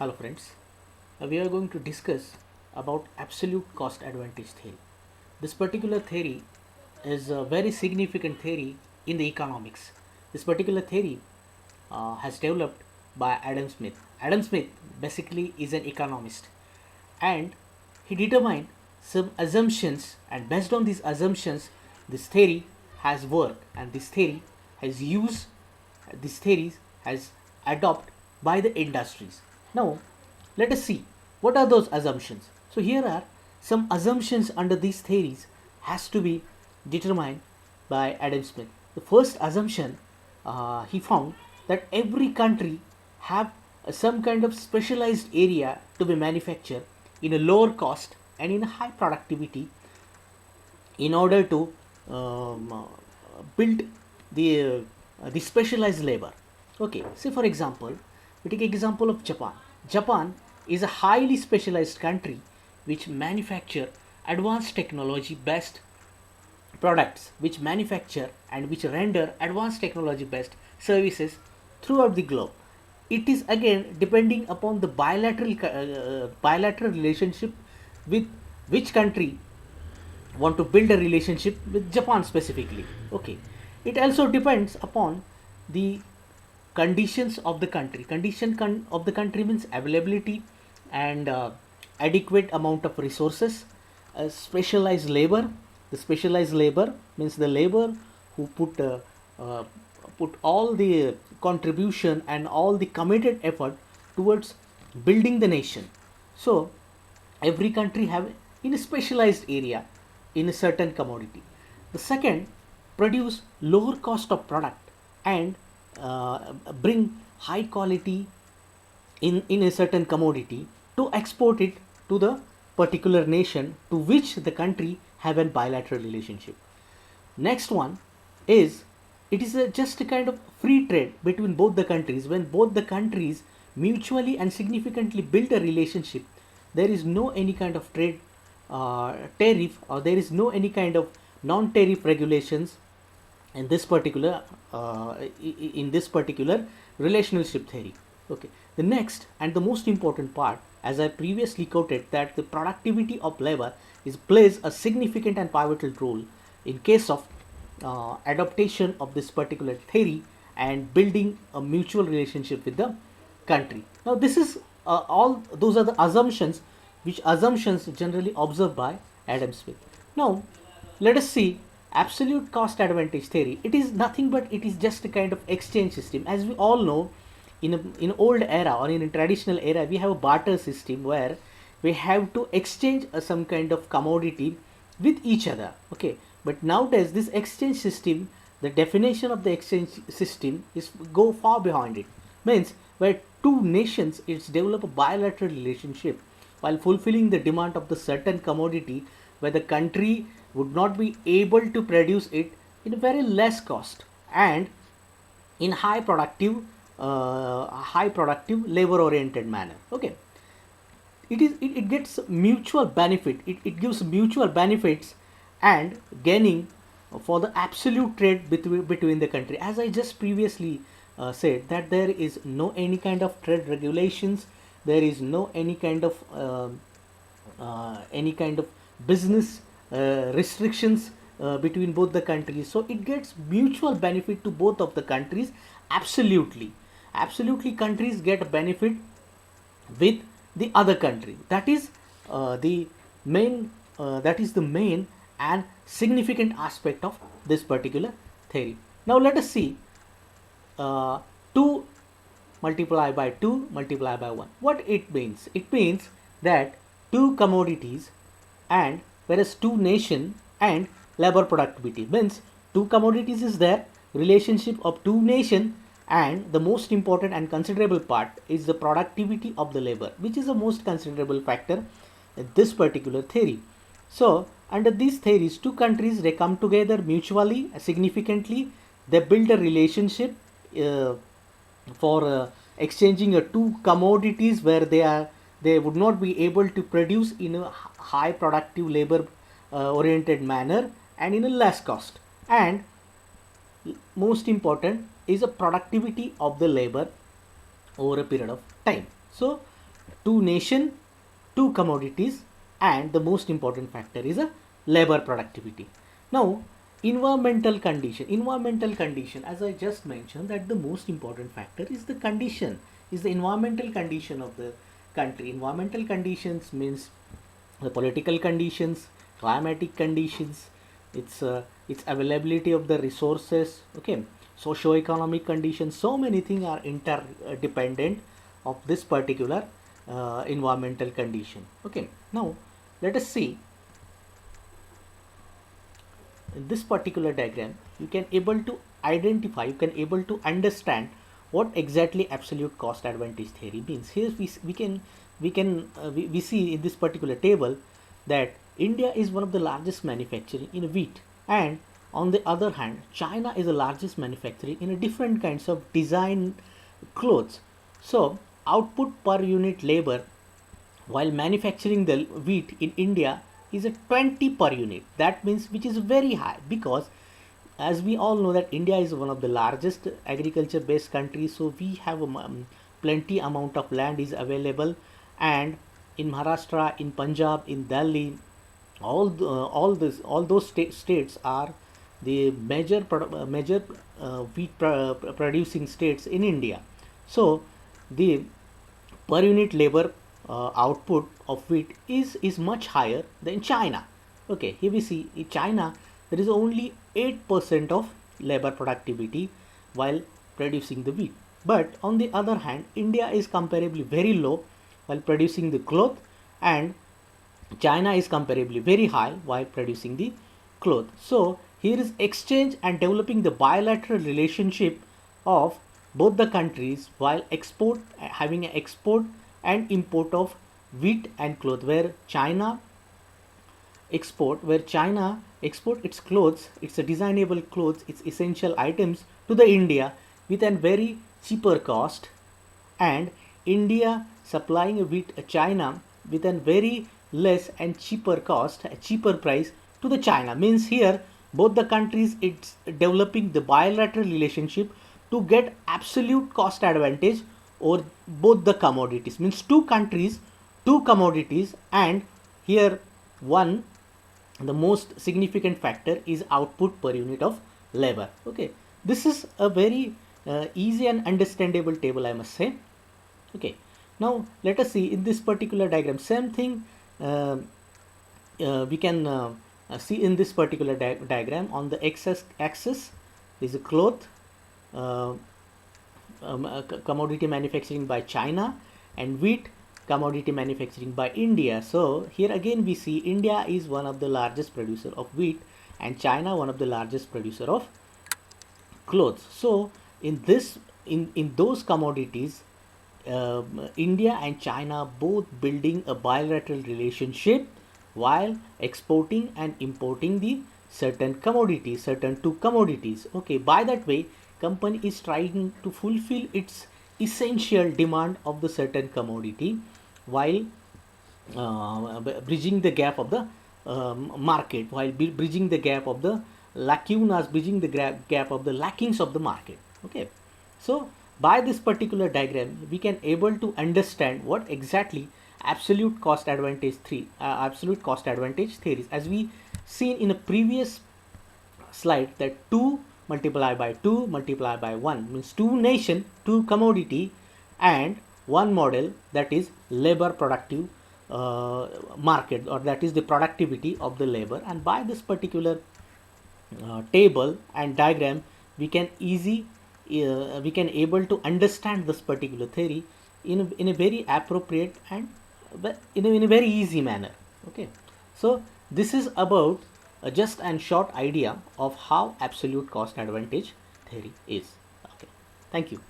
Hello friends, we are going to discuss about absolute cost advantage theory. This particular theory is a very significant theory in the economics. This particular theory has developed by Adam Smith. Adam Smith basically is an economist, and he determined some assumptions, and based on these assumptions this theory has worked, and this theory has adopted by the industries. Now let us see what are those assumptions. So here are some assumptions under these theories has to be determined by Adam Smith. The first assumption, he found that every country have some kind of specialized area to be manufactured in a lower cost and in a high productivity in order to build the specialized labor. Okay, say for example, we take example of Japan. Japan is a highly specialized country which manufacture advanced technology based products, which manufacture and which render advanced technology based services throughout the globe. It is again depending upon the bilateral relationship with which country want to build a relationship with Japan specifically. Okay, it also depends upon the conditions of the country. Of the country means availability and adequate amount of resources, specialized labor. The specialized labor means the labor who uh, put all the contribution and all the committed effort towards building the nation. So every country have in a specialized area in a certain commodity. The second, produce lower cost of product and bring high quality in a certain commodity to export it to the particular nation to which the country have a bilateral relationship. Next one is it is just a kind of free trade between both the countries. When both the countries mutually and significantly build a relationship, there is no any kind of trade tariff, or there is no any kind of non-tariff regulations in this particular relationship theory. Okay, the next and the most important part, as I previously quoted, that the productivity of labor is plays a significant and pivotal role in case of adaptation of this particular theory and building a mutual relationship with the country. Now this is all those are the assumptions, which assumptions generally observed by Adam Smith. Now let us see absolute cost advantage theory. It is nothing but it is just a kind of exchange system. As we all know, in old era or in a traditional era, we have a barter system where we have to exchange some kind of commodity with each other. Okay, but nowadays this exchange system, the definition of the exchange system is go far behind it. Means where two nations it's develop a bilateral relationship while fulfilling the demand of the certain commodity, where the country would not be able to produce it in a very less cost and in high productive labor oriented manner. Okay, it gets mutual benefit, it gives mutual benefits and gaining for the absolute trade between the country. As I just previously said, that there is no any kind of trade regulations, there is no any kind of business restrictions between both the countries, so it gets mutual benefit to both of the countries. Absolutely countries get benefit with the other country. That is the main and significant aspect of this particular theory. Now let us see 2 multiply by 2 multiply by 1, what it means. It means that two commodities and whereas two nation and labor productivity means two commodities is there, relationship of two nation, and the most important and considerable part is the productivity of the labor, which is the most considerable factor in this particular theory. So under these theories, two countries they come together mutually significantly, they build a relationship for exchanging two commodities where they would not be able to produce in a high productive labor oriented manner and in a less cost. And most important is a productivity of the labor over a period of time. So two nation, two commodities, and the most important factor is a labor productivity. Now, environmental condition, as I just mentioned, that the most important factor is the condition, is the environmental condition of the country. Environmental conditions means the political conditions, climatic conditions, its availability of the resources, okay, socio-economic conditions. So many things are interdependent of this particular environmental condition. Okay, now let us see in this particular diagram. You can able to identify, you can able to understand what exactly absolute cost advantage theory means. Here we see in this particular table that India is one of the largest manufacturing in wheat, and on the other hand China is the largest manufacturing in a different kinds of design clothes. So output per unit labor while manufacturing the wheat in India is a 20 per unit. That means which is very high, because as we all know that India is one of the largest agriculture based countries, so we have plenty amount of land is available, and in Maharashtra, in Punjab, in Delhi, all those states are the major wheat producing states in India. So the per unit labor output of wheat is much higher than China. Okay, here we see in China there is only 8% of labor productivity while producing the wheat. But on the other hand, India is comparably very low while producing the cloth, and China is comparably very high while producing the cloth. So here is exchange and developing the bilateral relationship of both the countries while having an export and import of wheat and cloth, where China export its clothes, its designable clothes, its essential items to the India with a very cheaper cost, and India supplying wheat China with a very less and cheaper cost, a cheaper price to the China. Means here both the countries it's developing the bilateral relationship to get absolute cost advantage over both the commodities. Means two countries, two commodities, and here one the most significant factor is output per unit of labor. Okay, this is a very easy and understandable table, I must say. Okay, now let us see in this particular diagram. Same thing we can see in this particular diagram. On the x-axis is a cloth commodity manufacturing by China, and wheat commodity manufacturing by India. So here again we see India is one of the largest producer of wheat and China one of the largest producer of clothes. So in those commodities, India and China both building a bilateral relationship while exporting and importing the certain commodities, certain two commodities. Okay, by that way company is trying to fulfill its essential demand of the certain commodity while bridging the gap of the market, while bridging the gap of the lacunas, bridging the gap of the lackings of the market. Okay, so by this particular diagram we can able to understand what exactly absolute cost advantage theories, as we seen in a previous slide, that 2 multiplied by 2 multiplied by 1 means two nation, two commodity, and one model, that is labor productive market, or that is the productivity of the labor. And by this particular table and diagram we can able to understand this particular theory in a very appropriate and in a very easy manner. Okay, so this is about just a short idea of how absolute cost advantage theory is. Okay, thank you.